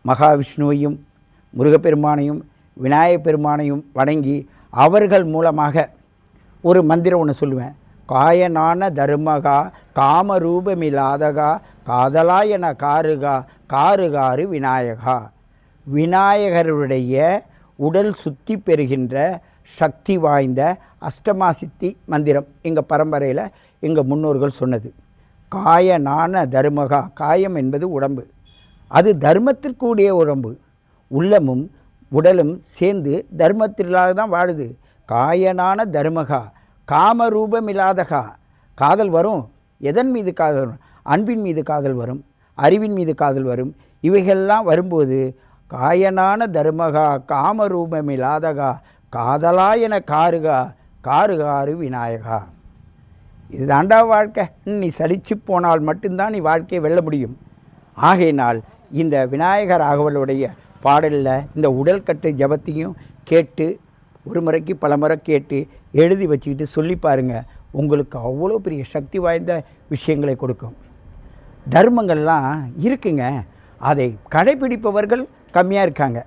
மகாவிஷ்ணுவையும் முருகப்பெருமானையும் விநாயகப் பெருமானையும் வணங்கி அவர்கள் மூலமாக ஒரு மந்திரம் ஒன்று சொல்லுவேன். காயனான தர்மகா காமரூபமில்லாதகா காதலாயன காருகா காருகாரு விநாயகா. விநாயகருடைய உடல் சுத்தி பெறுகின்ற சக்தி வாய்ந்த அஷ்டமா சித்தி மந்திரம் எங்கள் பரம்பரையில் எங்கள் முன்னோர்கள் சொன்னது. காயனான தர்மகா, காயம் என்பது உடம்பு, அது தர்மத்திற்குரிய உடம்பு. உள்ளமும் உடலும் சேர்ந்து தர்மத்திலாக தான் வாழுது. காயனான தர்மகா காமரூபமில்லாதகா. காதல் வரும். எதன் மீது காதல் வரும்? அன்பின் மீது காதல் வரும், அறிவின் மீது காதல் வரும். இவைகள்லாம் வரும்போது காயனான தர்மகா காமரூபமில்லாதகா காதலாயன காருகா காருகாரு விநாயகா. இது தாண்டா வாழ்க்கை. நீ சலிச்சு போனால் மட்டும்தான் நீ வாழ்க்கையை வெல்ல முடியும். ஆகையினால் இந்த விநாயகர் ராகவனுடைய பாடலில் இந்த உடல் கட்டு ஜபத்தையும் கேட்டு ஒரு முறைக்கு பல முறை கேட்டு எழுதி வச்சுக்கிட்டு சொல்லி பாருங்கள். உங்களுக்கு அவ்வளோ பெரிய சக்தி வாய்ந்த விஷயங்களை கொடுக்கும். தர்மங்கள்லாம் இருக்குங்க, அதை கடைப்பிடிப்பவர்கள் கம்மியாக இருக்காங்க.